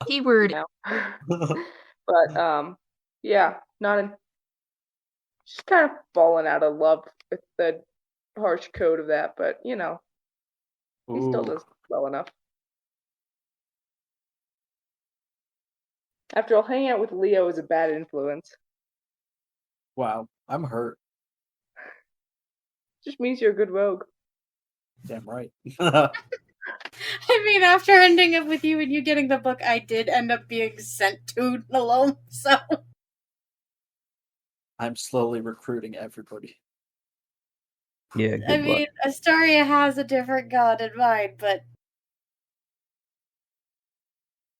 Keyword. But yeah, she's kind of fallen out of love with the harsh code of that, but he still does well enough. After all, hanging out with Leo is a bad influence. Wow, I'm hurt. Just means you're a good rogue. Damn right. I mean, after ending up with you and you getting the book, I did end up being sent to Nalome, so... I'm slowly recruiting everybody. Yeah, I mean, Astoria has a different god in mind, but...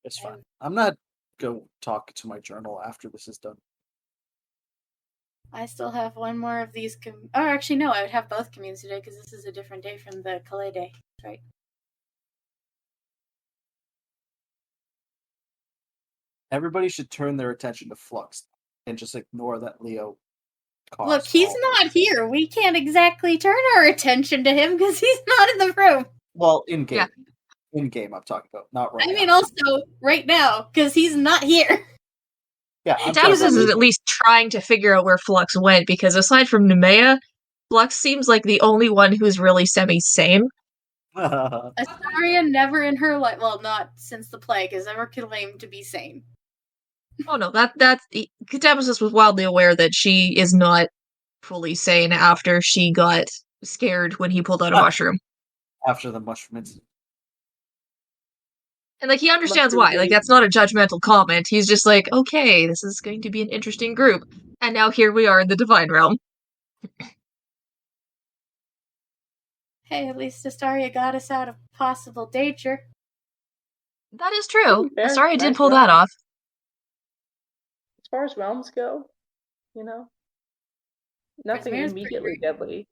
It's fine. I'm not go talk to my journal after this is done. I still have one more of these... Or actually, no, I would have both communes today, because this is a different day from the Calais day, right? Everybody should turn their attention to Flux and just ignore that Leo caused. Look, he's not here. We can't exactly turn our attention to him because he's not in the room. Well, in game. Yeah. In game, I'm talking about, not right now. I mean, also, right now, because he's not here. Yeah, Davis is at least trying to figure out where Flux went, because aside from Nemea, Flux seems like the only one who's really semi-sane. Astoria never in her life, well, not since the plague, has ever claimed to be sane. Oh no, Catabasis was wildly aware that she is not fully sane after she got scared when he pulled out a mushroom. After the mushroom incident. And, he understands why. That's not a judgmental comment. He's just like, okay, this is going to be an interesting group. And now here we are in the Divine Realm. Hey, at least Astoria got us out of possible danger. That is true. Astoria did pull that off. As far as realms go, nothing immediately deadly.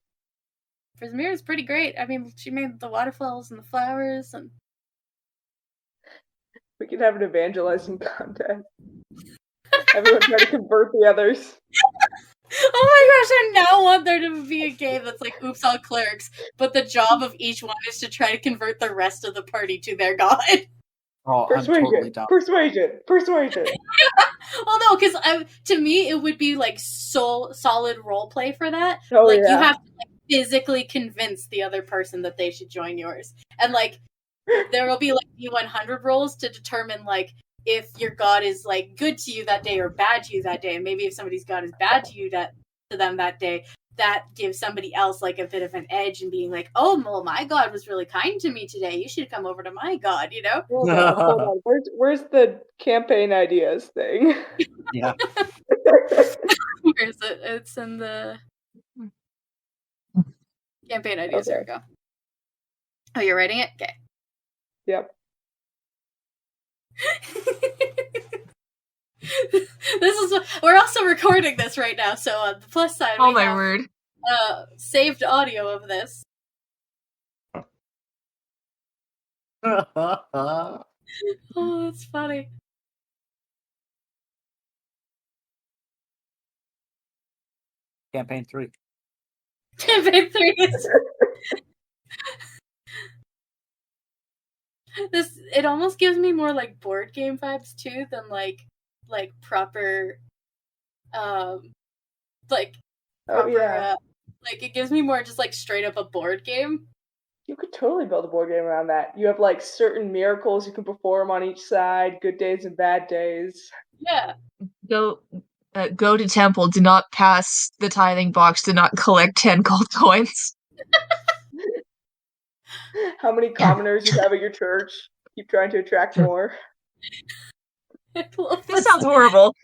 Prismira's pretty great. I mean, she made the waterfalls and the flowers, and... We could have an evangelizing contest. Everyone try to convert the others. Oh my gosh, I now want there to be a game that's like Oops All Clerics, but the job of each one is to try to convert the rest of the party to their god. Oh, persuasion, I'm totally down. Persuasion. Well, no, because to me, it would be solid roleplay for that. Oh, you have to physically convince the other person that they should join yours. And there will be D100 rolls to determine if your god is good to you that day or bad to you that day. And maybe if somebody's god is bad to you to them that day, that gives somebody else a bit of an edge and being oh, well, my god was really kind to me today. You should come over to my god, Hold on. Where's the campaign ideas thing? Yeah. Where is it? It's in the campaign ideas. Okay. There we go. Oh, you're writing it? Okay. Yep. We're also recording this right now, so on the plus side, we have word. Saved audio of this. Oh, that's funny. Campaign 3. Campaign 3 is... It almost gives me more board game vibes too than proper it gives me more just straight up a board game. You could totally build a board game around that. You have certain miracles you can perform on each side, good days and bad days. Yeah. Go to temple, do not pass the tithing box, do not collect 10 gold coins. How many commoners you have at your church? Keep trying to attract more. This sounds horrible.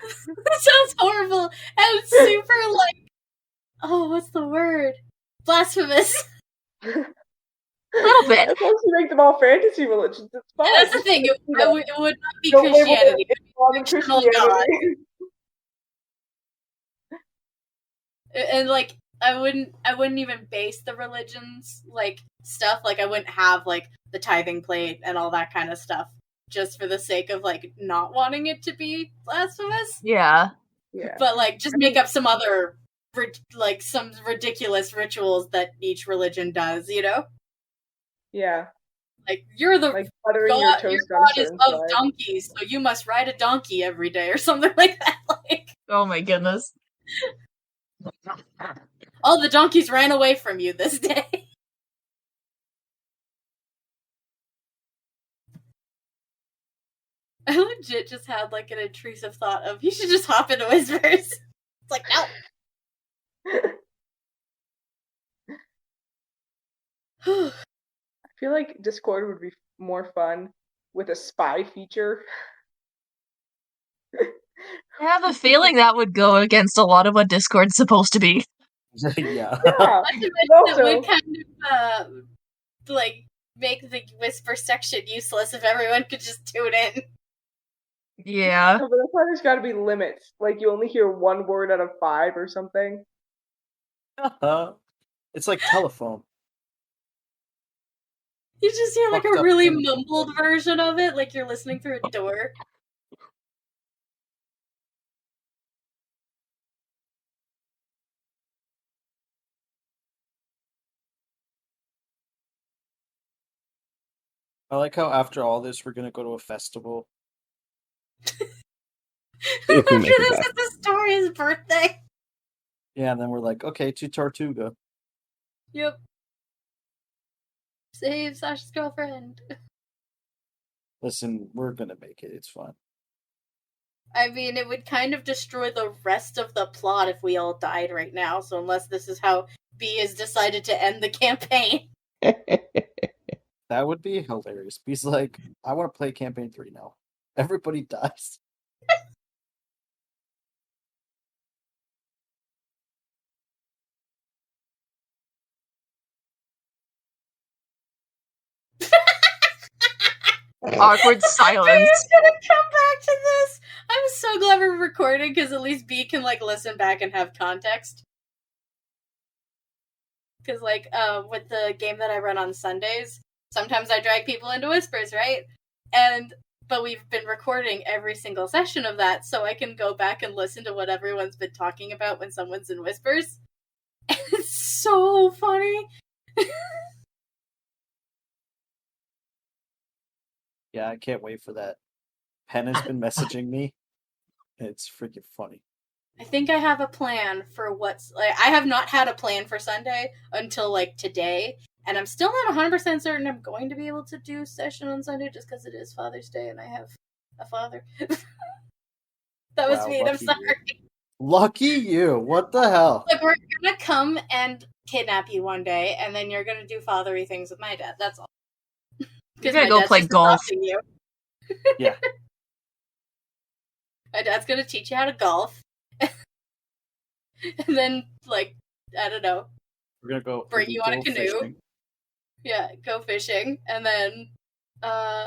This sounds horrible and super oh, what's the word? Blasphemous. A little bit. As long as you make them all fantasy religions, it's fine. That's the thing. It would not be Christianity. It would be Christianity. And I wouldn't even base the religions stuff. I wouldn't have the tithing plate and all that kind of stuff just for the sake of not wanting it to be blasphemous. Yeah. But just make up some other some ridiculous rituals that each religion does, Yeah. Like, you're the Like buttering your god, toast your on a god is certain of side. donkeys, so you must ride a donkey every day or something like that. Like, Oh my goodness. all the donkeys ran away from you this day. I legit just had like an intrusive thought of, you should just hop into Whispers. It's like, no. I feel like Discord would be more fun with a spy feature. I have a feeling that would go against a lot of what Discord's supposed to be. Yeah. Yeah, Not to mention also- it would kind of like make the Whisper section useless if everyone could just tune in. Yeah. but that's why there's got to be limits. Like you only hear one word out of 5 or something. It's like telephone. You just hear like Fucked a up really thing. mumbled version of it, like you're listening through a door. I like how after all this, we're gonna go to a festival. If we After make it this back. is the story's birthday. Yeah, and then we're like, okay, to Tortuga. Yep. Save Sasha's girlfriend. Listen, we're gonna make it. It's fun. I mean, it would kind of destroy the rest of the plot if we all died right now, so unless this is how B has decided to end the campaign. That would be hilarious. He's like, I want to play campaign 3 now. Everybody dies. Awkward silence. B's gonna come back to this. I'm so glad we're recording because at least B can like listen back and have context. Because like with the game that I run on Sundays, sometimes I drag people into Whispers, right? But we've been recording every single session of that, so I can go back and listen to what everyone's been talking about when someone's in Whispers. And it's so funny. Yeah, I can't wait for that. Pen has been messaging me. It's freaking funny. I think I have a plan for what's like. I have not had a plan for Sunday until like today, and I'm still not 100% certain I'm going to be able to do session on Sunday just because it is Father's Day and I have a father. That was Wow, mean. I'm lucky you. sorry. Lucky you. What the hell? Like, we're gonna come and kidnap you one day, and then you're gonna do fathery things with my dad. That's all. You're gonna go play golf. You. Yeah. My dad's gonna teach you how to golf. And then, like, I don't know. We're gonna go Bring you on a go canoe. fishing. Yeah, go fishing. And then,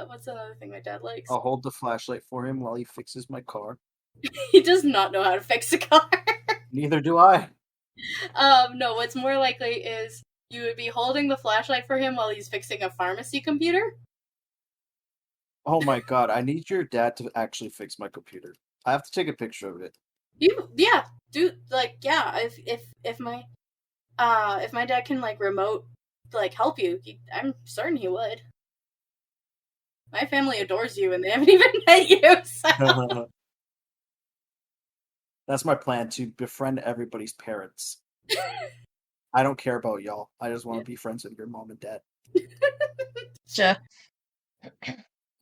what's another thing my dad likes? I'll hold the flashlight for him while he fixes my car. He does not know how to fix a car. Neither do I. No, what's more likely is you would be holding the flashlight for him while he's fixing a pharmacy computer. Oh my god, I need your dad to actually fix my computer. I have to take a picture of it. If my dad can like remote like help you, I'm certain he would. My family adores you and they haven't even met you, so That's my plan, to befriend everybody's parents. I don't care about y'all. I just want to be friends with your mom and dad. Sure.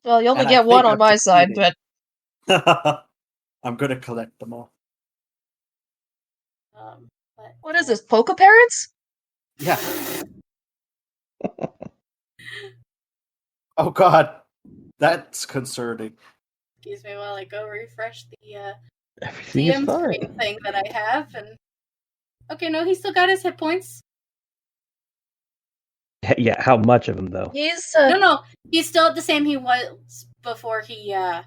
Well, you only And I get one think on my I'm side, succeeding. but I'm gonna collect them all. but what is this, Poke parents? Yeah. Oh god. That's concerning. excuse me while I go refresh the Everything is DM screen fine. thing that I have and okay, no, he still got his hit points. Yeah, how much of them though? He's No, he's still at the same he was before he yeah.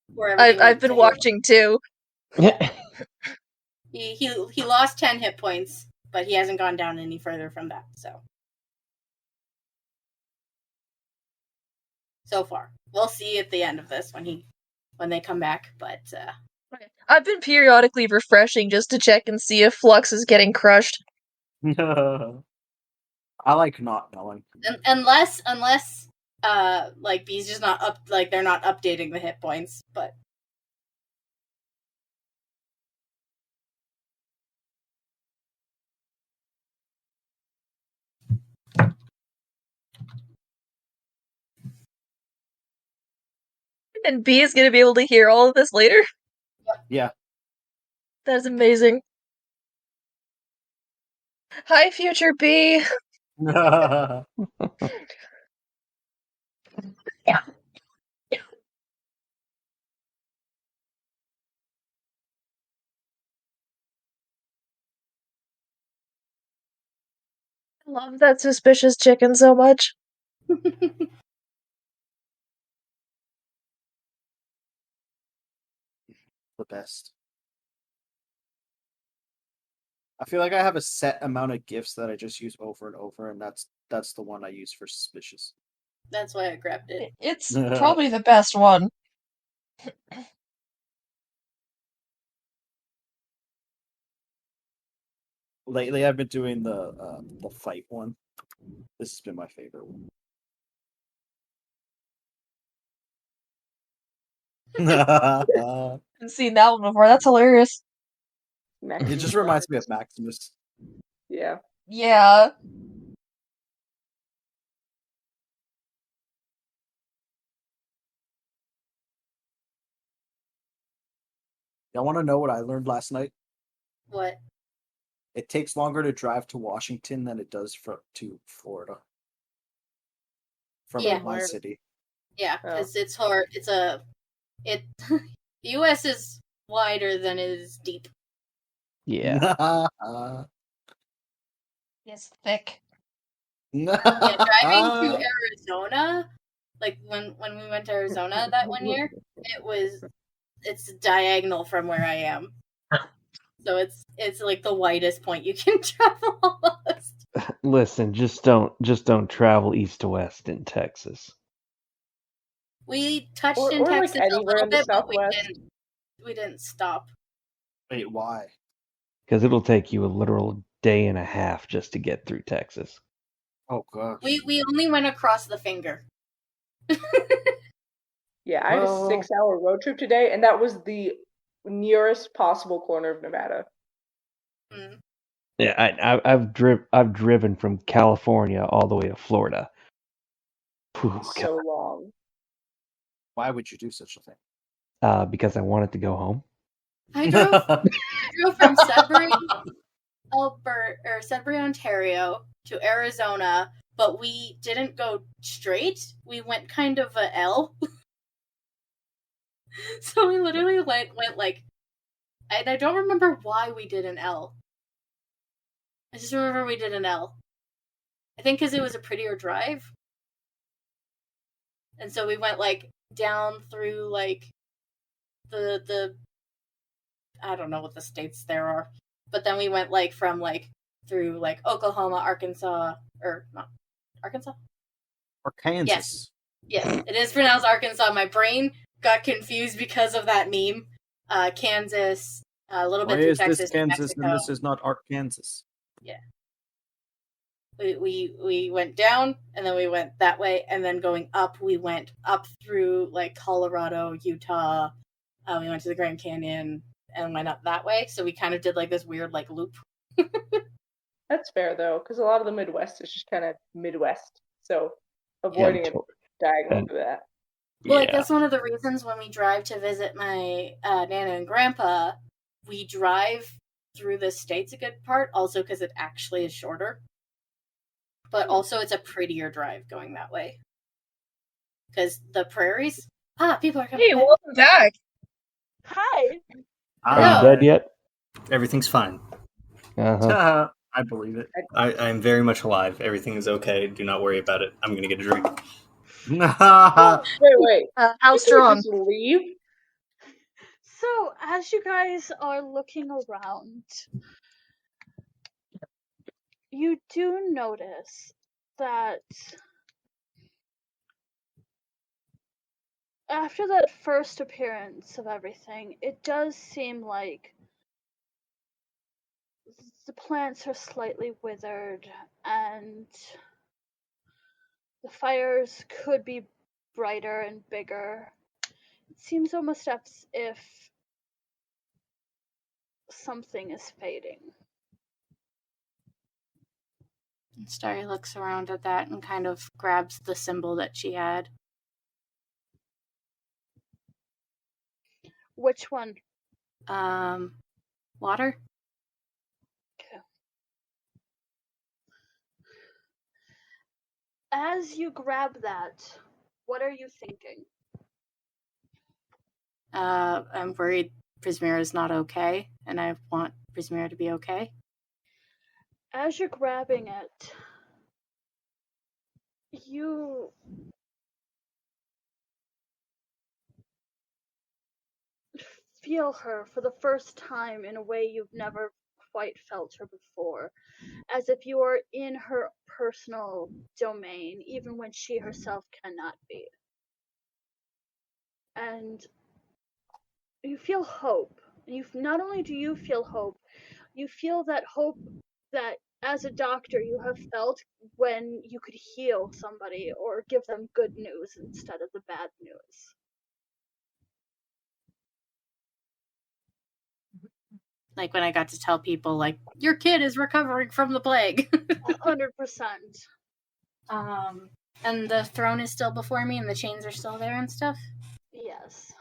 before everything I've went been to watching too. He lost 10 hit points, but he hasn't gone down any further from that, so far. We'll see at the end of this when they come back, but I've been periodically refreshing just to check and see if Flux is getting crushed. I like not knowing. unless like B's just not up, like they're not updating the hit points, but And B is gonna be able to hear all of this later? Yeah. That is amazing. Hi, future B! Yeah. I love that suspicious chicken so much. The best. I feel like I have a set amount of gifts that I just use over and over, and that's the one I use for suspicious. that's why I grabbed it. It's probably the best one. Lately, I've been doing the fight one. This has been my favorite one. I've seen that one before. That's hilarious. It just reminds me of Maximus. Yeah. Yeah. Y'all want to know what I learned last night? What? It takes longer to drive to Washington than it does to Florida. From Yeah. my city. Yeah, because it's hard. The U.S. is wider than it is deep. Yeah. It's thick. Yeah, driving to Arizona, like when we went to Arizona that one year, it's diagonal from where I am. So it's like the widest point you can travel almost. Listen, just don't travel east to west in Texas. We touched Or in like Texas a anywhere little in the bit, but Southwest. we didn't stop. Wait, why? Because it'll take you a literal day and a half just to get through Texas. Oh gosh. We only went across the finger. Yeah, I had a 6-hour road trip today, and that was the nearest possible corner of Nevada. Mm. Yeah, I've driven from California all the way to Florida. It's so long. Why would you do such a thing? Because I wanted to go home. I drove from Sudbury, Sudbury, Ontario to Arizona, but we didn't go straight. We went kind of a L. So we literally went like, and I don't remember why we did an L. I just remember we did an L. I think because it was a prettier drive. And so we went like down through like the I don't know what the states there are. But then we went like from like through like Oklahoma, Arkansas, or not Arkansas? Or Kansas. Yes, it is pronounced Arkansas. My brain got confused because of that meme. Kansas, a little bit through Texas, This Kansas Mexico. and this is not Arkansas? Yeah. We went down and then we went that way, and then going up we went up through like Colorado, Utah. We went to the Grand Canyon and went up that way. So we kind of did like this weird like loop. That's fair though, because a lot of the Midwest is just kind of Midwest, so avoiding it diagonal to that. Well, like that's one of the reasons when we drive to visit my Nana and Grandpa, we drive through the states a good part, also because it actually is shorter. But also it's a prettier drive going that way. Because the prairies... people are coming Hey, back. welcome back! Hi! Are you dead yet? Everything's fine. Uh-huh. I believe it. I'm very much alive. Everything is okay. Do not worry about it. I'm going to get a drink. Wait. How strong? Just leave? So, as you guys are looking around, you do notice that after that first appearance of everything, it does seem like the plants are slightly withered, and The fires could be brighter and bigger. It seems almost as if something is fading. And Starry looks around at that and kind of grabs the symbol that she had. Which one? Water? Okay. As you grab that, what are you thinking? I'm worried Prismira's not okay, and I want Prismira to be okay. As you're grabbing it, you feel her for the first time in a way you've never quite felt her before, as if you are in her personal domain, even when she herself cannot be. And you feel hope. Not only do you feel hope, you feel that hope that as a doctor you have felt when you could heal somebody or give them good news instead of the bad news. Like when I got to tell people, like, your kid is recovering from the plague. 100%. And the throne is still before me and the chains are still there and stuff? Yes.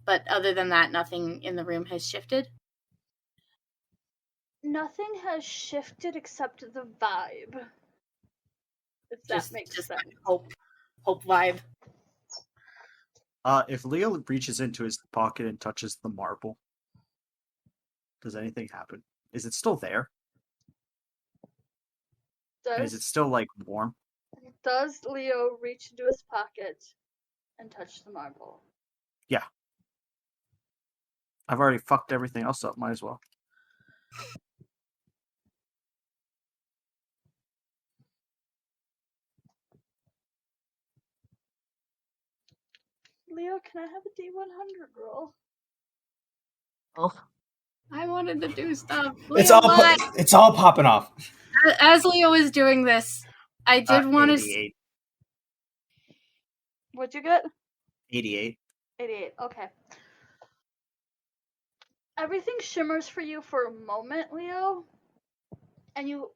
But other than that, nothing in the room has shifted? Nothing has shifted except the vibe. If that makes sense. Hope vibe. If Leo reaches into his pocket and touches the marble, does anything happen? Is it still there? And is it still, like, warm? Does Leo reach into his pocket and touch the marble? Yeah. I've already fucked everything else up, might as well. Leo, can I have a D100 roll? Oh. I wanted to do stuff. It's all popping off. As Leo is doing this, I did want to... 88. What'd you get? 88. 88, okay. Everything shimmers for you for a moment, Leo, and you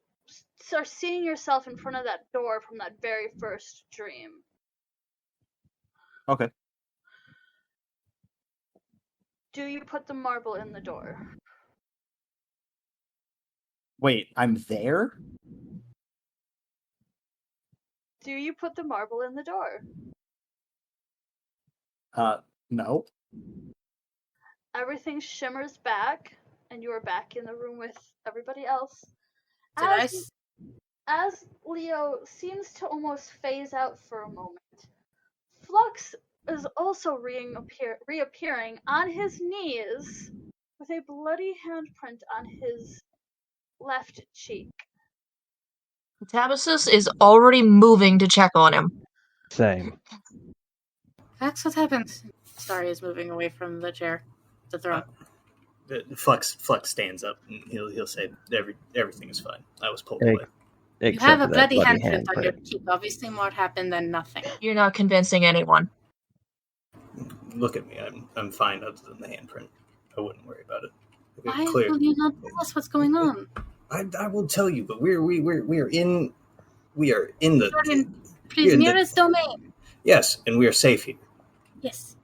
start seeing yourself in front of that door from that very first dream. Okay. Do you put the marble in the door? Wait, I'm there? Do you put the marble in the door? No. Everything shimmers back, and you are back in the room with everybody else. As Leo seems to almost phase out for a moment, Flux is also reappearing on his knees with a bloody handprint on his left cheek. Tabasus is already moving to check on him. Same. That's what happens. Starry is moving away from the chair, the throne. Flux stands up and he'll say everything is fine. I was pulled away. You have a bloody handprint on your cheek. Obviously more happened than nothing. You're not convincing anyone. Look at me. I'm fine other than the handprint. I wouldn't worry about it. Why will you not tell us what's going on? I will tell you, but we are in the Prismira's domain. Yes, and we are safe here. Yes.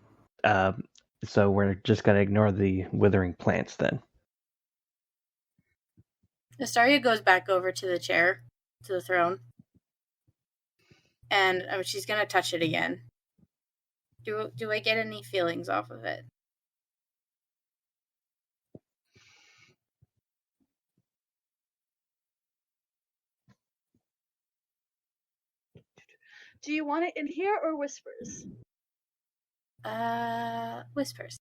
So we're just gonna ignore the withering plants then. Astaria goes back over to the chair, to the throne, and she's gonna touch it again. Do I get any feelings off of it? Do you want it in here or whispers? Whispers.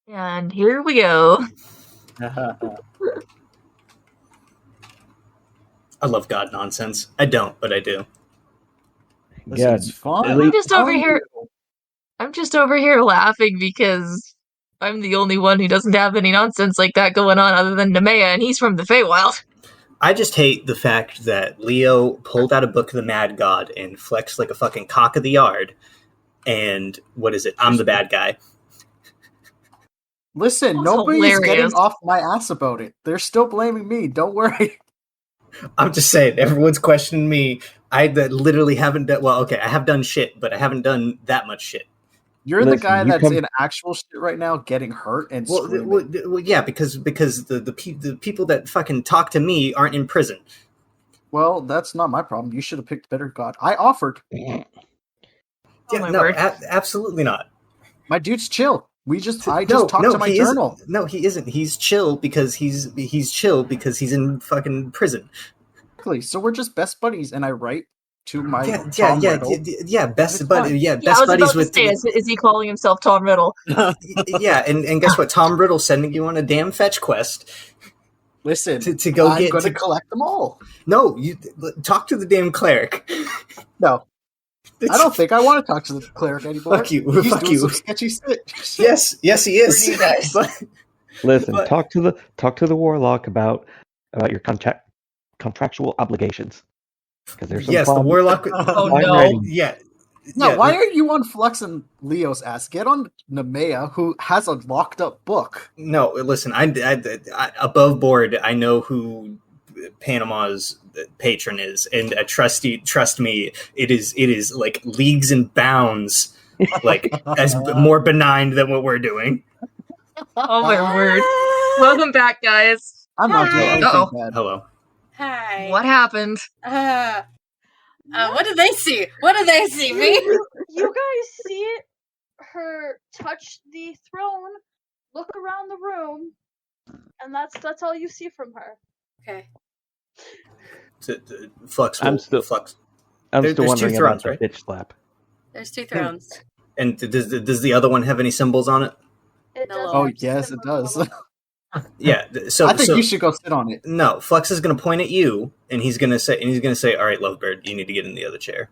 And here we go. I love God nonsense. I don't, but I do. Listen, it's fun. I'm just over here laughing because I'm the only one who doesn't have any nonsense like that going on other than Nemea, and he's from the Feywild. I just hate the fact that Leo pulled out a book of the Mad God and flexed like a fucking cock of the yard. And what is it? I'm the bad guy. Listen, That's nobody's hilarious. getting off my ass about it. They're still blaming me. Don't worry. I'm just saying, everyone's questioning me. I literally haven't done, well, okay, I have done shit, but I haven't done that much shit. You're the Listen, guy you that's come- in actual shit right now, getting hurt and Well, screaming. yeah, because the people that fucking talk to me aren't in prison. Well, that's not my problem. You should have picked a better god. I offered. Oh Yeah, my no, word. absolutely not. My dude's chill. I just talked No, to my he journal. isn't. No, he isn't. He's chill because he's chill because he's in fucking prison. Exactly. So we're just best buddies, and I write to my Yeah, Tom Riddle. best It's buddy. fine. Yeah, Yeah, I best was buddies about to with. say, is he calling himself Tom Riddle? Yeah, and guess what? Tom Riddle's sending you on a damn fetch quest Listen, to go I'm get going to to collect them all. No, you talk to the damn cleric. No, I don't think I want to talk to the cleric anymore. Fuck you. He's Fuck doing you. some sketchy shit. Yes, he is. For you guys. Listen, But- talk to the warlock about your contractual obligations. Because there's some Yes, the problems. warlock. Oh I'm no. ready. Yeah. No, yeah, why are you on Flux and Leo's ass? Get on Nemea, who has a locked up book. No, listen. I above board. I know who Panama's patron is, and trust me, it is like leagues and bounds, like as more benign than what we're doing. Oh my word. Welcome back, guys. I'm not doing Hi. anything Uh-oh. bad. Hello. Hi. What happened? What did they see? What did they see? Me? You guys see her touch the throne, look around the room, and that's all you see from her. Okay. Flux. I'm still Flux. I'm There's still two wondering thrones, about right? the bitch slap. There's 2 thrones. And does the other one have any symbols on it? It No. does Oh, have yes, it symbols does. on it. Yeah. So I think so, you should go sit on it. No, Flux is going to point at you, and he's going to say, "All right, Lovebird, you need to get in the other chair."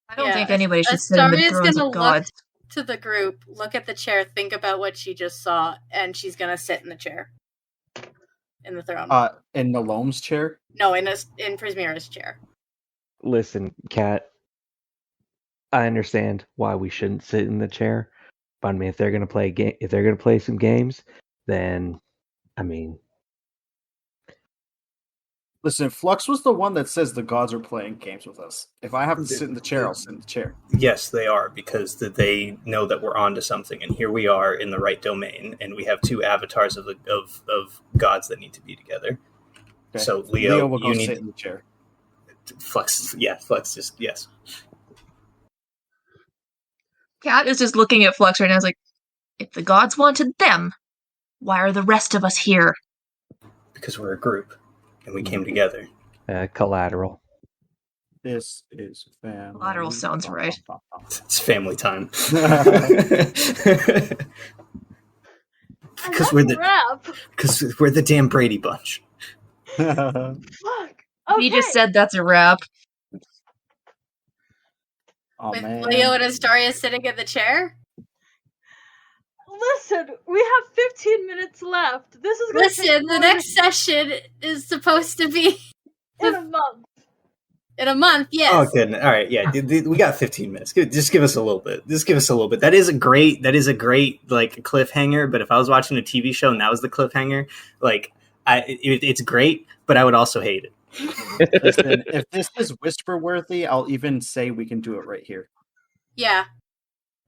I don't Yeah, think anybody should sit in the Astaria's thrones gonna of gods. To the group, look at the chair, think about what she just saw, and she's gonna sit in the chair. In the throne. In Nolome's chair. No, in Prismira's chair. Listen, Kat, I understand why we shouldn't sit in the chair, but I mean, if they're gonna play some games, then I mean, Listen, Flux was the one that says the gods are playing games with us. If I have to sit in the chair, I'll sit in the chair. Yes, they are, because they know that we're onto something, and here we are in the right domain, and we have 2 avatars of gods that need to be together. Okay. So Leo, will go you sit need in the chair. Flux. Yeah, Flux. Just yes. Kat is just looking at Flux right now. Is like, if the gods wanted them, why are the rest of us here? Because we're a group, and we came together. collateral. This is family. Collateral sounds right. It's family time. Because Because we're the damn Brady Bunch. Fuck. He just Okay. said that's a wrap. Oh, With man. Leo and Astoria sitting in the chair? Listen, we have 15 minutes left. This is gonna take Listen, the more next session is supposed to be than a month. in a month, yes. Oh, goodness. All right, yeah, we got 15 minutes. Just give us a little bit. Just give us a little bit. That is a great like cliffhanger. But if I was watching a TV show and that was the cliffhanger, like it's great, but I would also hate it. Listen, if this is whisper worthy, I'll even say we can do it right here. Yeah.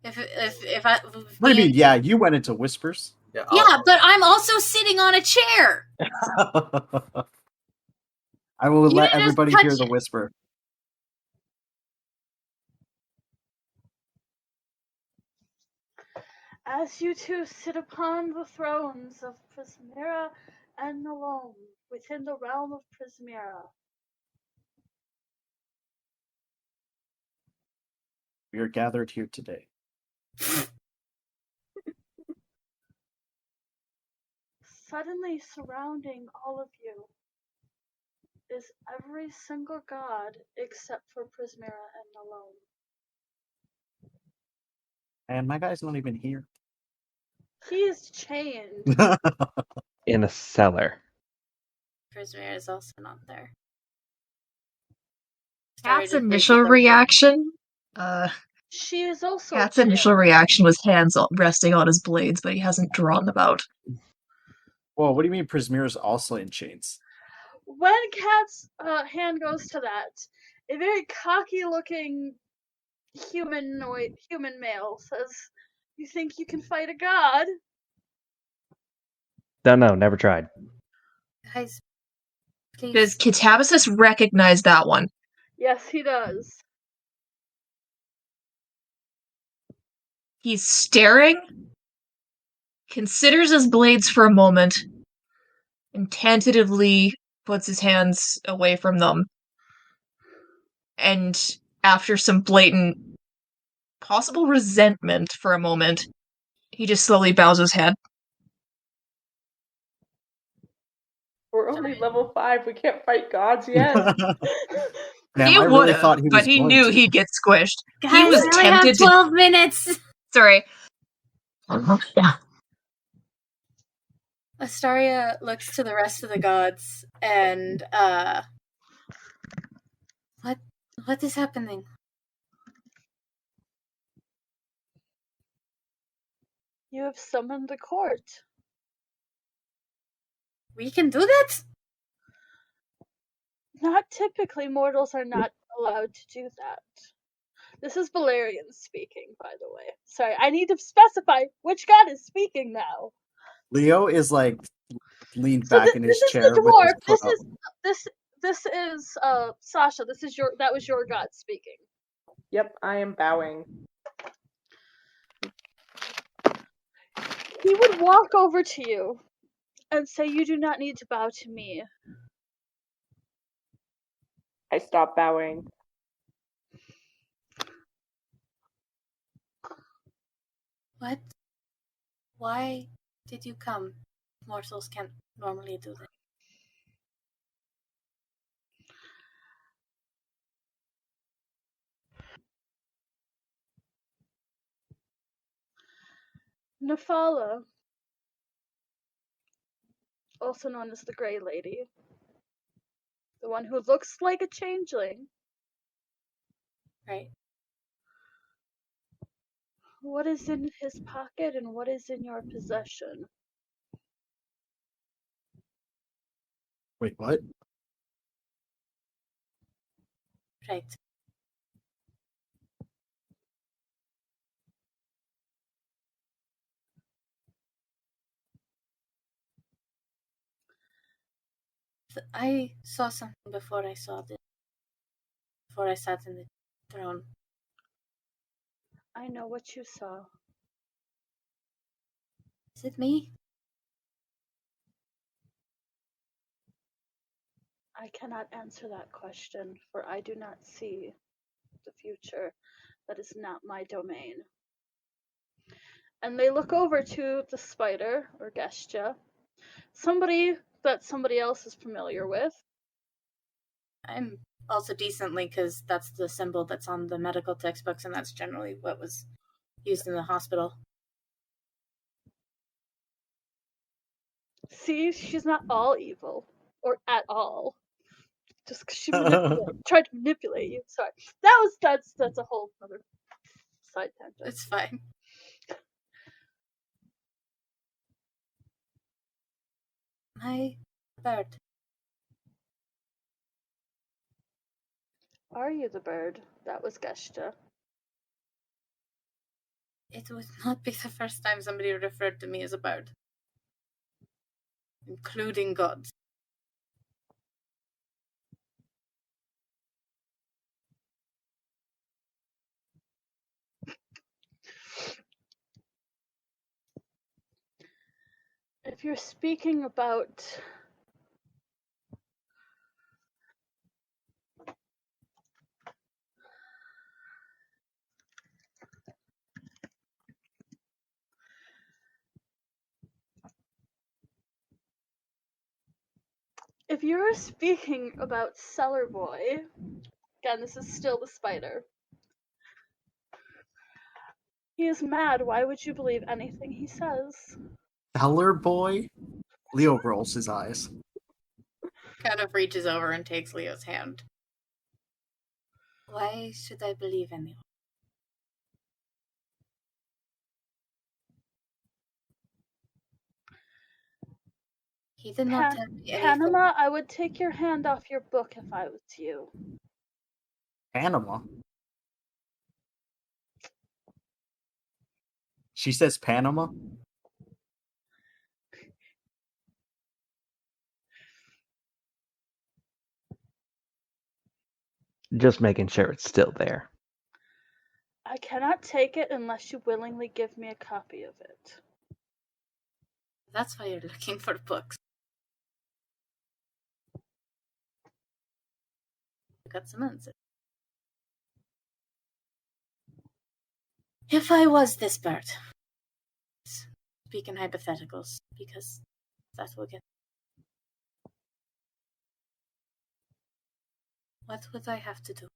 If I What do you mean? Yeah, you went into whispers. Yeah, Yeah, but I'm also sitting on a chair. I will You let just everybody touch hear the it. whisper. As you two sit upon the thrones of Prismira and Nolome within the realm of Prismira, We are gathered here today. suddenly surrounding all of you is every single god except for Prismira and Nolome. And my guy's not even here. He is chained. In a cellar. Prismir is also not there. Cat's Started initial races over- reaction. She is also Cat's chained. initial reaction was hands resting on his blades, but he hasn't drawn them out. Well, what do you mean Prismir is also in chains? When Cat's hand goes to that, a very cocky-looking human male says, "You think you can fight a god?" No, never tried. Guys, please. Does Kitabasis recognize that one? Yes, he does. He's staring, considers his blades for a moment, and tentatively puts his hands away from them. And after some blatant, possible resentment for a moment, he just slowly bows his head. We're only level 5. We can't fight gods yet. Damn, He I would really have, thought he was but he going knew to. he'd get squished. Guys, he was we only have tempted 12 minutes! Sorry. Astaria looks to the rest of the gods and, What is happening? You have summoned the court. We can do that? Not typically, mortals are not allowed to do that. This is Valerian speaking, by the way. Sorry, I need to specify which god is speaking now. Leo is like leaned So back in his this chair is the with his dwarf. foot up. This is Sasha. That was your god speaking. Yep, I am bowing. He would walk over to you and say, "You do not need to bow to me." I stop bowing. What? Why did you come? Mortals can't normally do that. Nafala, also known as the Grey Lady, the one who looks like a changeling. Right. What is in his pocket and what is in your possession? Wait, what? Right. I saw something before I saw this. Before I sat in the throne. I know what you saw. Is it me? I cannot answer that question, for I do not see the future. That is not my domain. And they look over to the spider, or Gestia, somebody that somebody else is familiar with. I'm also decently, because that's the symbol that's on the medical textbooks, and that's generally what was used in the hospital. See, she's not all evil, or at all. Just because she tried to manipulate you. Sorry, that's a whole other side tangent. It's fine. My bird. Are you the bird? That was Gestia. It would not be the first time somebody referred to me as a bird. Including gods. If you're speaking about Cellar Boy, again, this is still the spider. He is mad. Why would you believe anything he says? Feller boy? Leo rolls his eyes. Kind of reaches over and takes Leo's hand. Why should I believe anyone? He did not tell me anything. Panama, I would take your hand off your book if I was you. Panama? She says Panama? Just making sure it's still there. I cannot take it unless you willingly give me a copy of it. That's why you're looking for books. I got some answers. If I was this bird, speak in hypotheticals, because that will get. What would I have to do?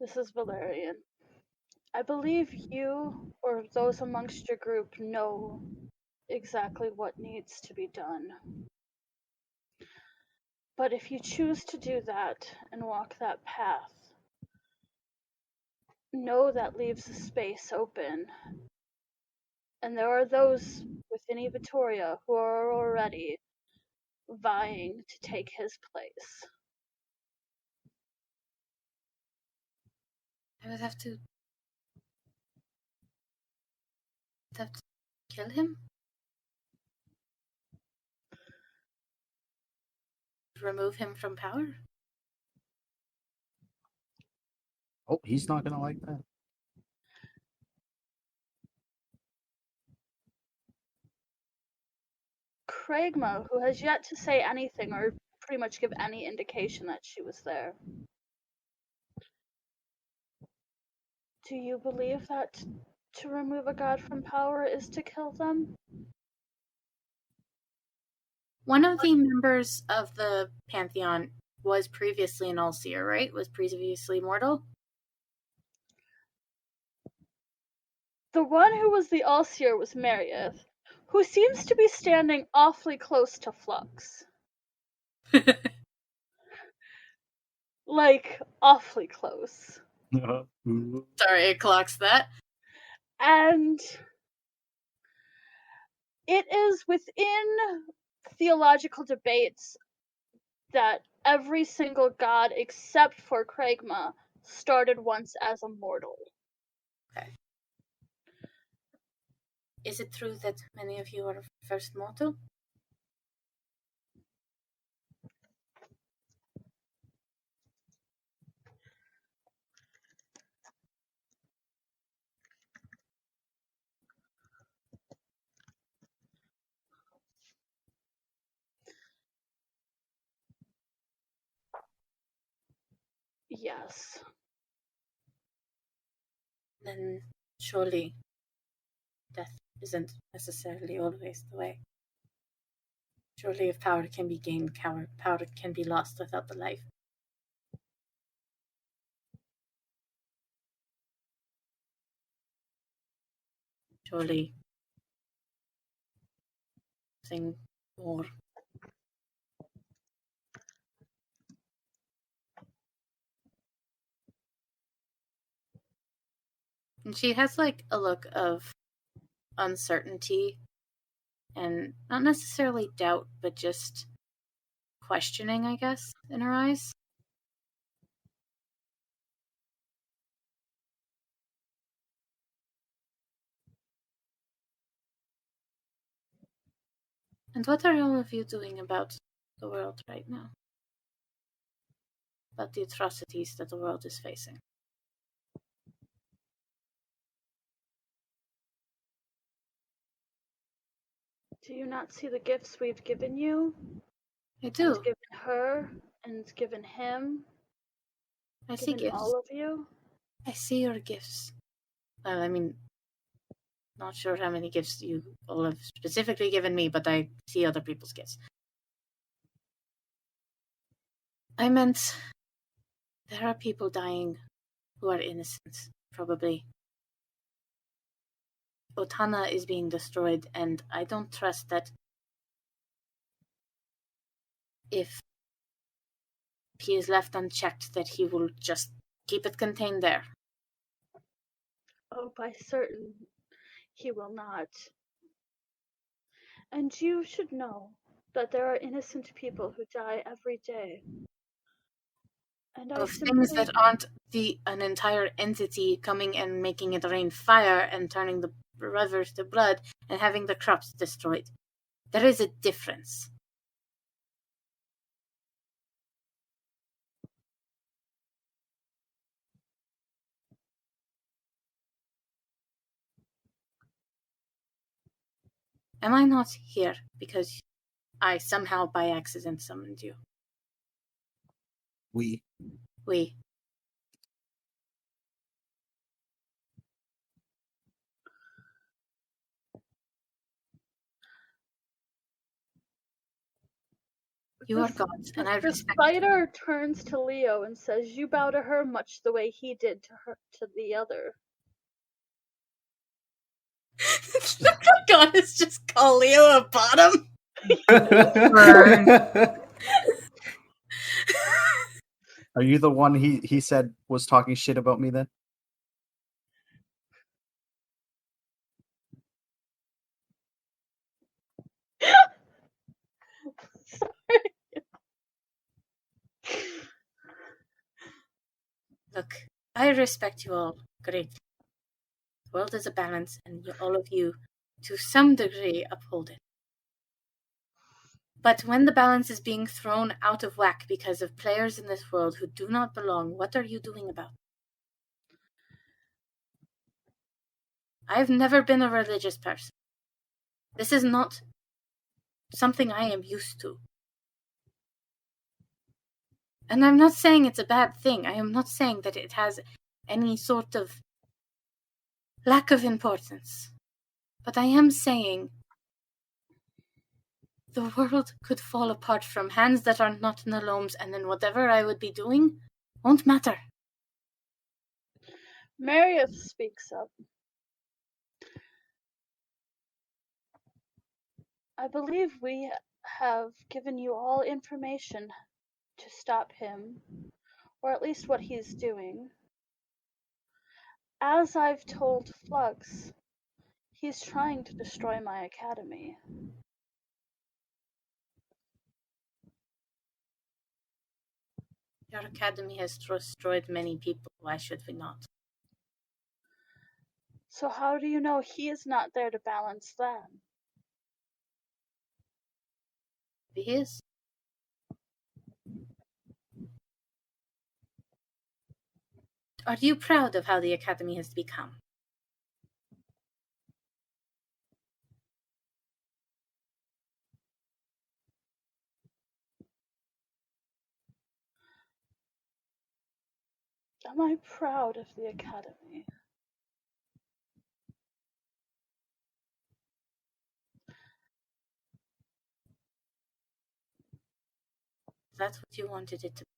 This is Valerian. I believe you or those amongst your group know exactly what needs to be done. But if you choose to do that and walk that path, know that leaves a space open. And there are those within Evatoria who are already vying to take his place. I would have to kill him? Remove him from power? Oh, he's not gonna like that. Craigma, who has yet to say anything or pretty much give any indication that she was there. Do you believe that to remove a god from power is to kill them? One of the members of the Pantheon was previously an Ulseer, right? Was previously mortal? The one who was the Ulseer was Marieth, who seems to be standing awfully close to Flux. Like, awfully close. Sorry, it clocks that. And it is within theological debates that every single god except for Craigma started once as a mortal. Okay. Is it true that many of you are first mortal? Yes. Then surely death isn't necessarily always the way. Surely if power can be gained, power can be lost without the life. Surely something more. And she has like a look of uncertainty and not necessarily doubt, but just questioning, I guess, in her eyes. And what are all of you doing about the world right now? About the atrocities that the world is facing? Do you not see the gifts we've given you? I do. And given her, and given him, I see given gifts. all of you. I see your gifts. Well, I mean, not sure how many gifts you all have specifically given me, but I see other people's gifts. I meant there are people dying who are innocent, probably. Otana is being destroyed, and I don't trust that if he is left unchecked, that he will just keep it contained there. Oh, by certain, he will not. And you should know that there are innocent people who die every day. And I Of simply... things that aren't an entire entity coming and making it rain fire and turning the rivers to blood and having the crops destroyed. There is a difference. Am I not here because I somehow by accident summoned you? We. We. You are gods, and I The respect spider turns to Leo and says, "You bow to her much the way he did to the other." God, it's just call Leo a bottom. Are you the one he said was talking shit about me then? Look, I respect you all greatly. The world is a balance, and all of you, to some degree, uphold it. But when the balance is being thrown out of whack because of players in this world who do not belong, what are you doing about it? I've never been a religious person. This is not something I am used to. And I'm not saying it's a bad thing. I am not saying that it has any sort of lack of importance. But I am saying the world could fall apart from hands that are not Nalome's, and then whatever I would be doing won't matter. Marius speaks up. I believe we have given you all information to stop him, or at least what he's doing. As I've told Flux, he's trying to destroy my academy. Your academy has destroyed many people. Why should we not? So how do you know he is not there to balance that? He is. Are you proud of how the academy has become? Am I proud of the academy? That's what you wanted it to be.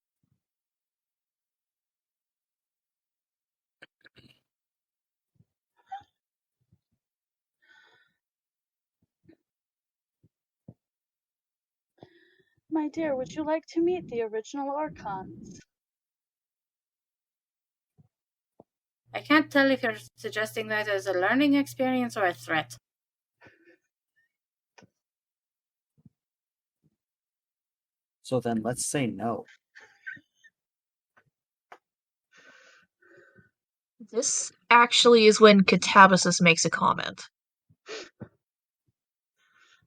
My dear, would you like to meet the original Archons? I can't tell if you're suggesting that as a learning experience or a threat. So then let's say no. This actually is when Catabasis makes a comment.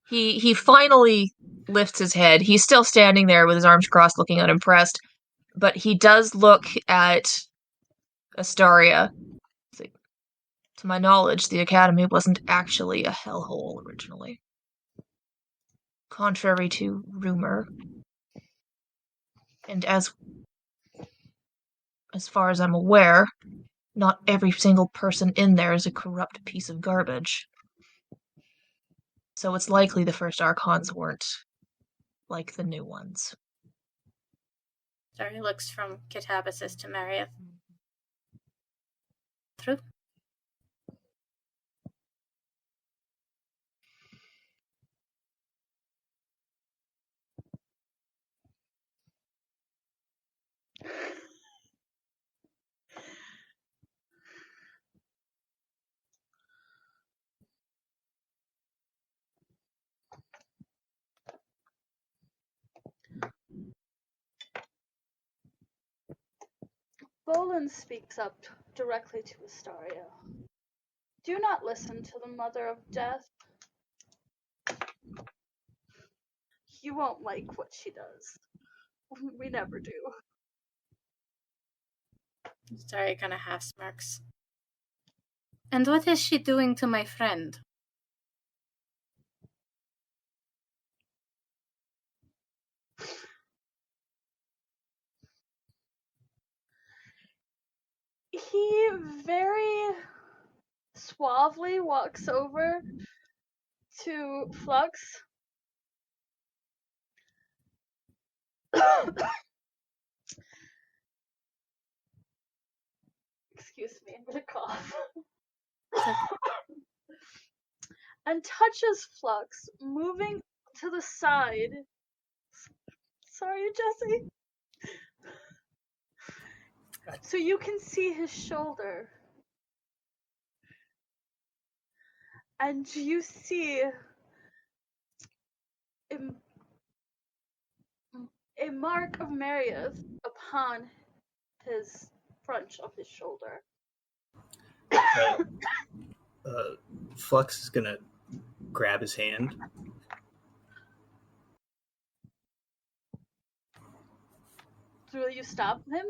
He finally lifts his head. He's still standing there with his arms crossed, looking unimpressed, but he does look at Astaria. Like, to my knowledge, the Academy wasn't actually a hellhole originally. Contrary to rumor. And as far as I'm aware, not every single person in there is a corrupt piece of garbage. So it's likely the first Archons weren't like the new ones. Sorry, looks from Kitabasis to Marieth. True. Bolin speaks up directly to Astaria. Do not listen to the Mother of Death. You won't like what she does. We never do. Sorry, kind of half smirks. And what is she doing to my friend? He very suavely walks over to Flux. Excuse me, I'm gonna cough. And touches Flux, moving to the side. Sorry, Jesse. So you can see his shoulder. And you see a mark of Marius upon his front of his shoulder. Flux is gonna grab his hand. Will you stop him?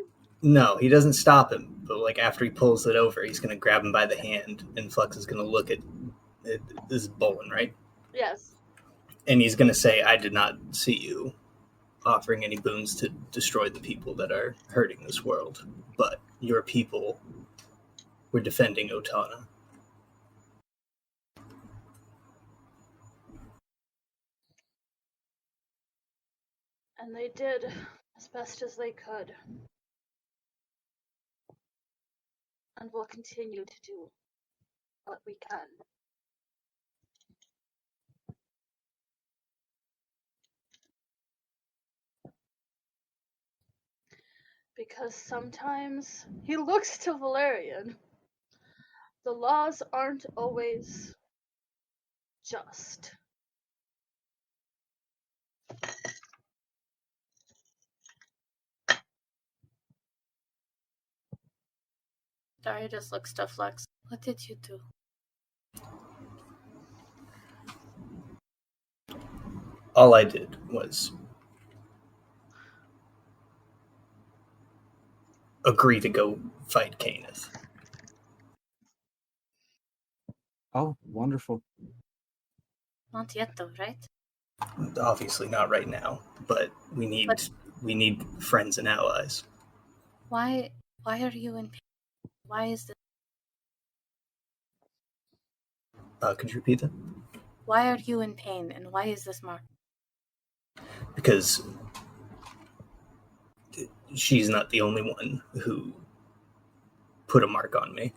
No, he doesn't stop him. But like after he pulls it over, he's gonna grab him by the hand, and Flux is gonna look at this is Bolin, right? Yes. And he's gonna say, "I did not see you offering any boons to destroy the people that are hurting this world, but your people were defending Otana." And they did as best as they could. And will continue to do what we can. Because sometimes he looks to Valerian. The laws aren't always just. Daria just looks to Flux. What did you do? All I did was agree to go fight Cainith. Oh, wonderful. Not yet, though, right? Obviously not right now, but we need friends and allies. Why are you in pain? Why is this? Could you repeat that? Why are you in pain, and why is this mark? Because she's not the only one who put a mark on me.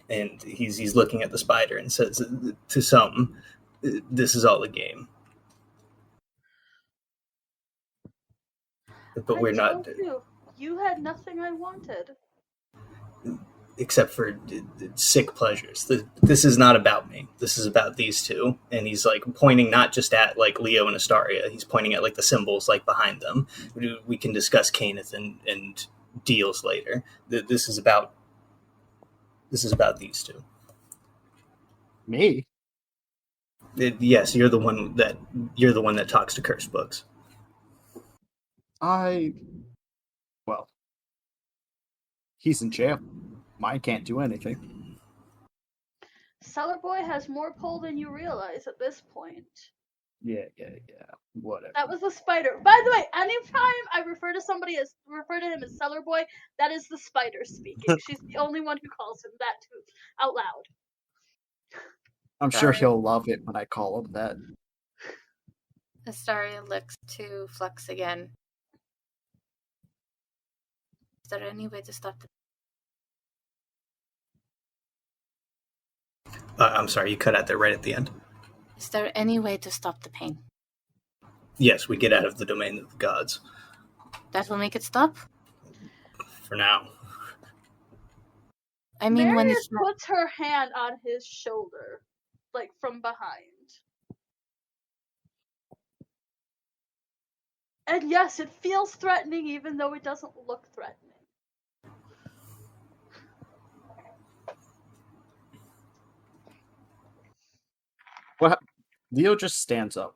And he's looking at the spider and says, to some, this is all a game. But we're not. You had nothing I wanted. Except for sick pleasures. This is not about me. This is about these two. And he's like pointing not just at like Leo and Astaria. He's pointing at like the symbols like behind them. We can discuss Cainith and deals later. This is about these two. Me? Yes, you're the one that talks to curse books. Well, he's in jail. Mine can't do anything. Cellar Boy has more pull than you realize at this point. Yeah. Whatever. That was the spider. By the way, anytime I refer to him as Cellar Boy, that is the spider speaking. She's the only one who calls him that out loud. I'm sure Sorry. he'll love it when I call him that. Astaria looks to Flux again. Is there any way to stop the... I'm sorry, you cut out there right at the end. Is there any way to stop the pain? Yes, we get out of the domain of the gods. That will make it stop? For now. I mean, when Marius it's not... puts her hand on his shoulder, like from behind. And yes, it feels threatening even though it doesn't look threatening. What? Leo just stands up.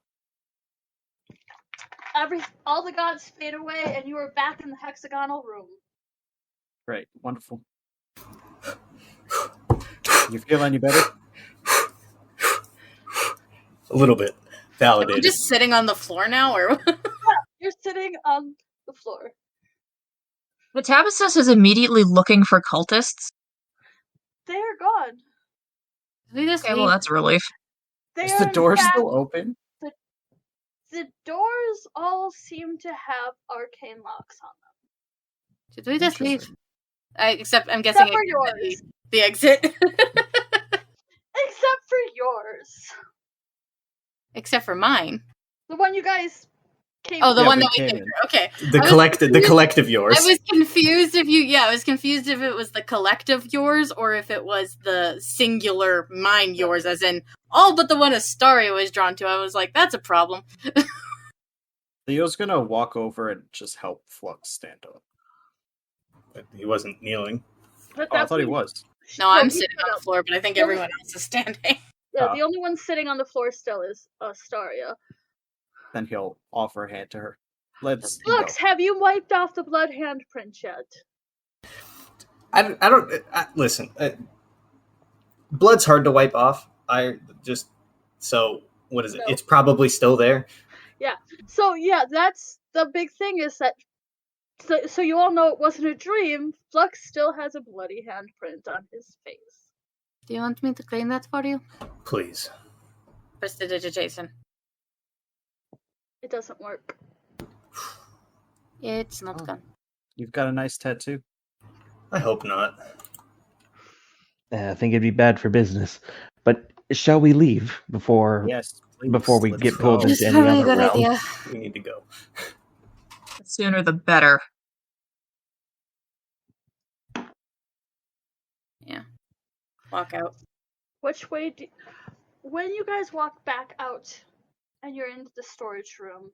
All the gods fade away, and you are back in the hexagonal room. Great, wonderful. You feel any better? A little bit. Validated. I'm just sitting on the floor now, or... You're sitting on the floor. Metabasis is immediately looking for cultists. They are gone. We just Okay, leave. well, that's a relief. They Is are the door back. still open? The doors all seem to have arcane locks on them. Should we just leave? Interesting. Except, I'm guessing Except for yours. the exit. Except for yours. Except for mine. The one you guys came Oh, the Yeah, one we that we came came in. through. Okay. The collective yours. I was confused I was confused if it was the collective yours or if it was the singular mine yours, as in all but the one Astaria was drawn to. I was like, that's a problem. Leo's gonna walk over and just help Flux stand up. But he wasn't kneeling. But Oh, I thought he was. No, I'm he sitting stood on the up. floor, but I think everyone else is standing. Yeah, Oh. the only one sitting on the floor still is Astaria. Then he'll offer a hand to her. Let's go. Flux, have you wiped off the blood handprint yet? I don't listen. Blood's hard to wipe off. What is it? No. It's probably still there. So yeah, that's the big thing is that so you all know it wasn't a dream. Flux still has a bloody handprint on his face. Do you want me to clean that for you? Please. Prestidigitation. It doesn't work. It's not Oh. gone. You've got a nice tattoo. I hope not. I think it'd be bad for business. But shall we leave before Yes. please, before we let's get pulled go. into any other realm? We need to go. The sooner the better. Yeah. Walk out. Which way when you guys walk back out and you're in the storage room,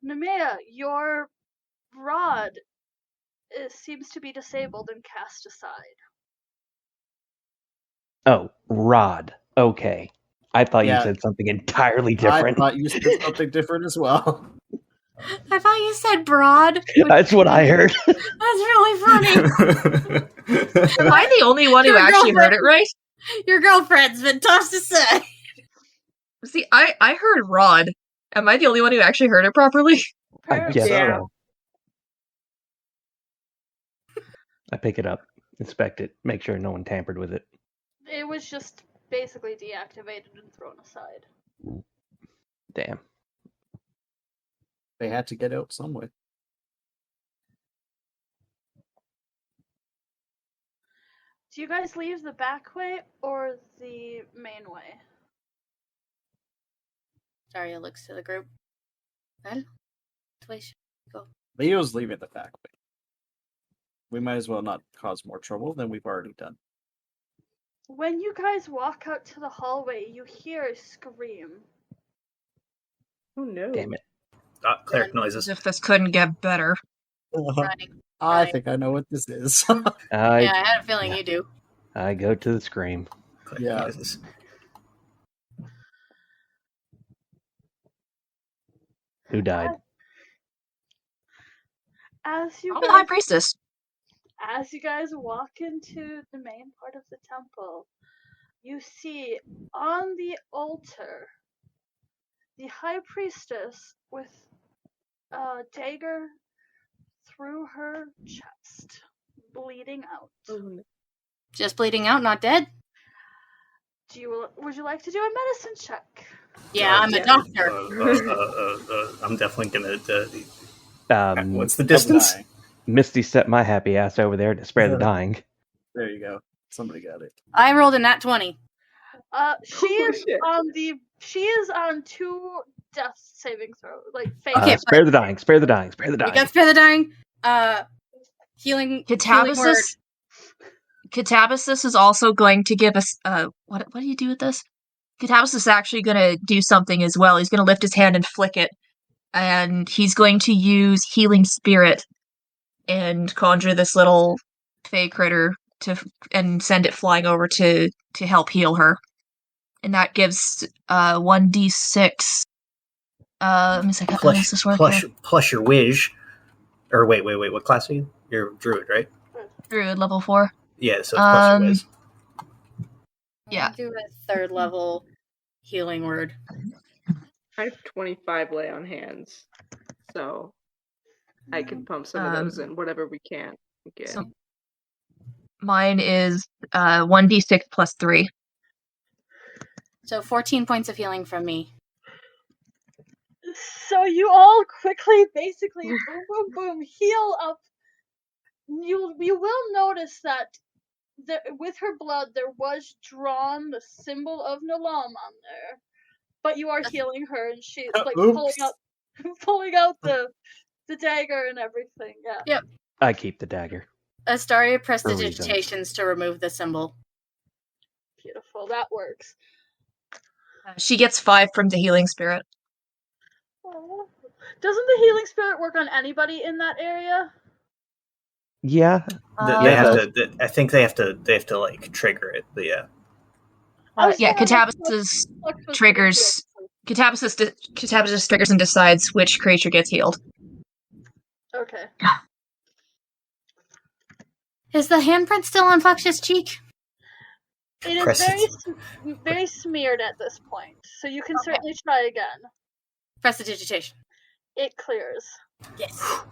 Nemea, your rod seems to be disabled and cast aside. Oh, rod. Okay. I thought Yeah. you said something entirely I different. thought you said something different as well. I thought you said broad. That's what I heard. That's really funny. Am I the only one who Your actually heard girlfriend. it right? Your girlfriend's been tough to say. See, I heard Rod. Am I the only one who actually heard it properly? I guess Yeah. so. I pick it up, inspect it, make sure no one tampered with it. It was just basically deactivated and thrown aside. Damn. They had to get out some way. Do you guys leave the back way or the main way? Daria looks to the group. Well, which way should we go? Leo's leaving the back way. We might as well not cause more trouble than we've already done. When you guys walk out to the hallway, you hear a scream. Oh no. Damn it. Cleric As noises. if this couldn't get better. Running. I Right. think I know what this is. Yeah, I had a feeling you do. I go to the scream. Cleric Yeah. noises. Who died? As you Probably the High guys, Priestess. as you guys walk into the main part of the temple, you see on the altar the High Priestess with a dagger through her chest, bleeding out. Just bleeding out, not dead? Would you like to do a medicine check? Yeah, I'm a doctor. I'm definitely gonna. What's the Of distance? dying. Misty set my happy ass over there to spare the dying. There you go. Somebody got it. I rolled a nat 20. She is on 2 death saving throws, like fate. Okay, Spare the dying. Spare the dying. Spare the We dying. got spare the dying. Healing word. Catabasis is also going to give us what do you do with this? Catabasis is actually going to do something as well. He's going to lift his hand and flick it, and he's going to use Healing Spirit and conjure this little fey critter and send it flying over to help heal her. And that gives 1d6. Let me see. How does this work? Plus your whiz. Or wait. What class are you? You're druid, right? Druid level 4. Yeah, so it's plus your whiz. Yeah. Do a 3rd level healing word. I have 25 lay on hands, so I can pump some of those in, whatever we can get. So mine is 1d6 plus 3. So 14 points of healing from me. So you all quickly, basically, boom, boom, boom, heal up. You will notice that with her blood, there was drawn the symbol of Nalam on there. But you are healing her, and she's like pulling out the dagger and everything. Yeah. Yep. I keep the dagger. Astaria prestidigitations to remove the symbol. Beautiful. That works. She gets 5 from the Healing Spirit. Aww. Doesn't the Healing Spirit work on anybody in that area? Yeah. They have to. I think they have to like trigger it. But yeah. Catabasis triggers. Catabasis triggers and decides which creature gets healed. Okay. Is the handprint still on Flux's cheek? It is very smeared at this point, so you can certainly try again. Prestidigitation. It clears. Yes.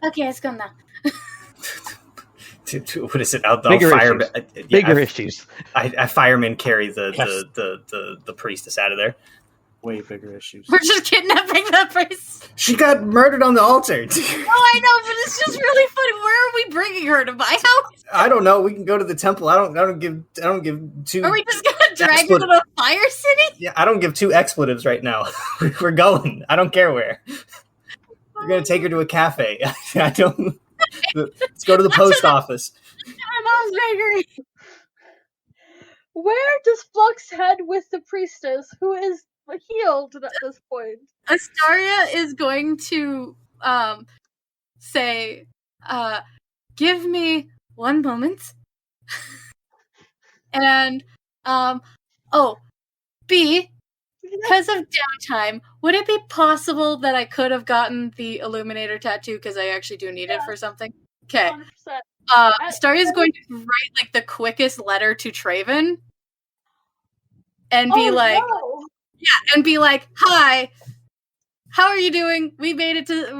Okay, it's gone now. What is it? I'll Bigger fire issues. Bigger issues. I fireman carry the priestess out of there. Way bigger issues. We're just kidnapping that priest. She got murdered on the altar. Oh, I know, but it's just really funny. Where are we bringing her? To my house? I don't know. We can go to the temple. I don't give 2. Are we just gonna drag her to the Fire City? Yeah, I don't give 2 expletives right now. We're going. I don't care where. We're gonna take her to a cafe. I don't. Let's go to the post office. My mom's bakery. Where does Flux head with the priestess, who is healed at this point? Astaria is going to say, give me 1 moment. And B, because of downtime, would it be possible that I could have gotten the Illuminator tattoo? Because I actually do need it for something. Okay. Astaria is going to write like the quickest letter to Traven, and be and be like, "Hi, how are you doing? We made it to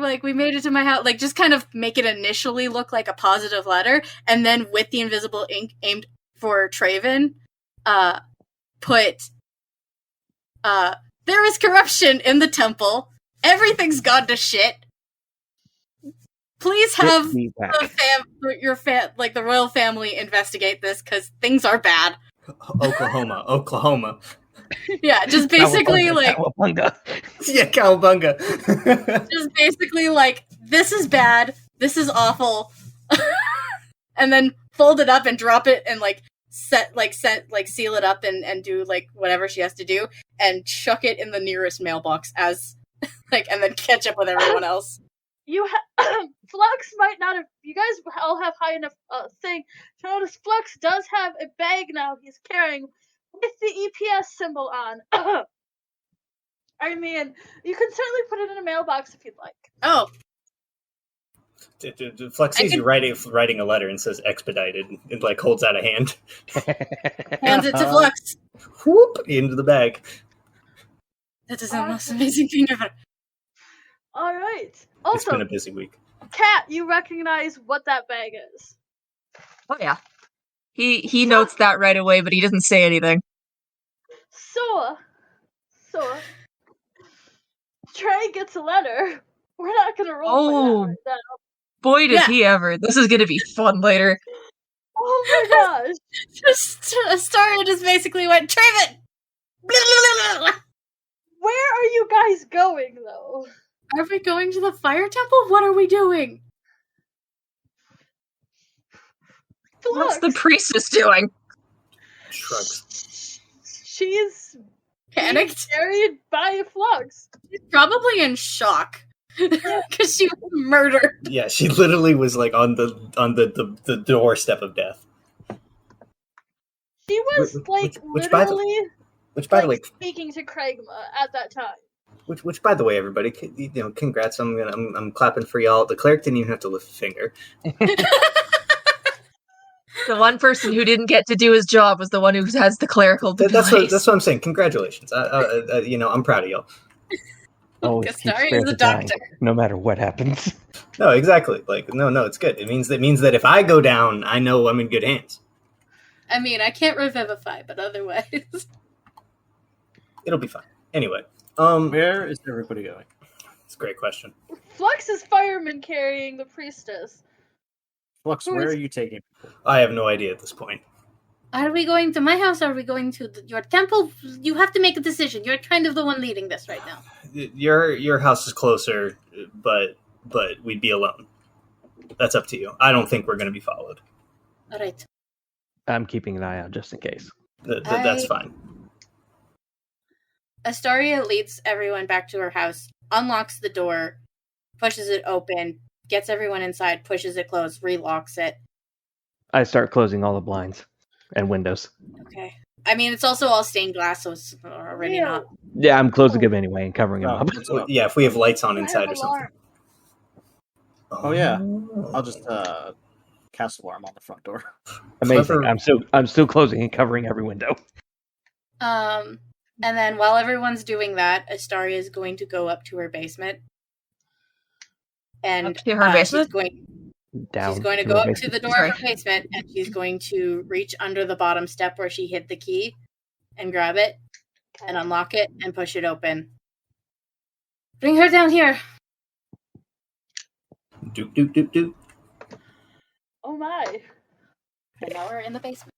my house." Like, just kind of make it initially look like a positive letter, and then with the invisible ink aimed for Traven, put, there is corruption in the temple. Everything's gone to shit. Please have the royal family investigate this, because things are bad. Oklahoma. Yeah, just basically Cowabunga. Yeah, cowabunga. Just basically this is bad. This is awful. And then fold it up and drop it and seal it up and do whatever she has to do and chuck it in the nearest mailbox as and then catch up with everyone else. Flux might not have. You guys all have high enough thing to notice. Flux does have a bag now he's carrying with the EPS symbol on. I mean, you can certainly put it in a mailbox if you'd like. Oh. Flux sees you writing a letter and says expedited, and like holds out a hand. Hands it to Flux. Whoop! Into the bag. That is the most amazing thing ever. All right. It's Also, been a busy week. Kat, you recognize what that bag is. Oh yeah. He notes that right away, but he doesn't say anything. So, Trey gets a letter. We're not gonna roll for that right now. Boy, did he ever. This is gonna be fun later. Oh my gosh. Astoria just basically went, Traven! Where are you guys going, though? Are we going to the fire temple? What are we doing? What's the priestess doing? Shrugs. She's panicked, carried by Flux. She's probably in shock because she was murdered. Yeah, she literally was like on the doorstep of death. She was which by the way, speaking to Craigma at that time. Which by the way, everybody, congrats! I'm clapping for y'all. The cleric didn't even have to lift a finger. The one person who didn't get to do his job was the one who has the clerical device. That's what I'm saying. Congratulations. I'm proud of y'all. Always keep spare the dying, no matter what happens. No, exactly. No, it's good. It means that if I go down, I know I'm in good hands. I mean, I can't revivify, but otherwise, it'll be fine. Anyway, where is everybody going? It's a great question. Flux is fireman carrying the priestess. Flux, where are you taking people? I have no idea at this point. Are we going to my house? Or are we going to your temple? You have to make a decision. You're kind of the one leading this right now. Your house is closer, but we'd be alone. That's up to you. I don't think we're going to be followed. All right. I'm keeping an eye out just in case. That's fine. Astoria leads everyone back to her house, unlocks the door, pushes it open, gets everyone inside, pushes it closed, relocks it. I start closing all the blinds and windows. Okay. I mean, it's also all stained glass, so it's already not. Yeah, I'm closing them anyway and covering them up. Yeah, if we have lights on inside or something. Oh yeah, I'll just cast alarm on the front door. Amazing. I'm still closing and covering every window. And then while everyone's doing that, Astoria is going to go up to her basement. And up to her basement? She's going to go up to the door of her basement, and she's going to reach under the bottom step where she hid the key and grab it and unlock it and push it open. Bring her down here. Doop, doop, doop, doop. Oh my. And now we're in the basement.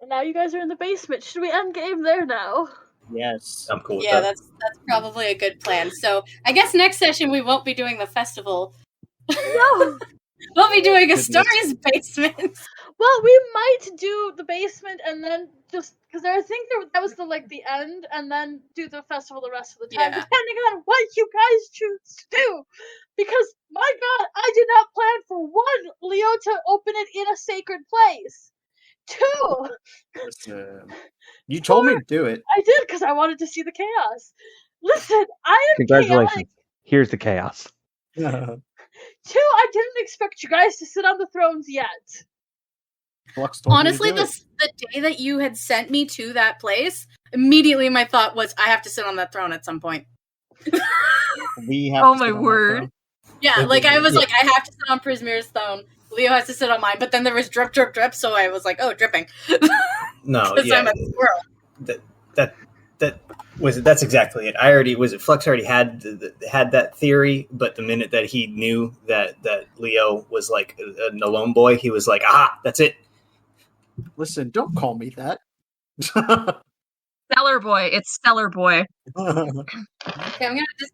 And now you guys are in the basement. Should we end game there now? Yes. I'm cool with that. That's probably a good plan. So I guess next session we won't be doing the festival. No. We'll be doing Astoria's basement. Well, we might do the basement and then just because I think that was the end, and then do the festival the rest of the time, depending on what you guys choose to do. Because my God, I did not plan for one, Leo to open it in a sacred place. 2, you told me to do it. I did because I wanted to see the chaos. Listen, I am Congratulations. chaotic. Here's the chaos. 2, I didn't expect you guys to sit on the thrones yet. Honestly, the day that you had sent me to that place, immediately my thought was, I have to sit on that throne at some point. We have. Oh my word! Yeah, I was like, I have to sit on Prismir's throne. Leo has to sit on mine, but then there was drip, drip, drip, so I was like, oh, dripping. No, yeah, I'm a squirrel. That's exactly it. Flux already had that theory, but the minute that he knew that Leo was like an alone boy, he was like, that's it. Listen, don't call me that. Stellar boy. It's Stellar boy. Okay, I'm gonna just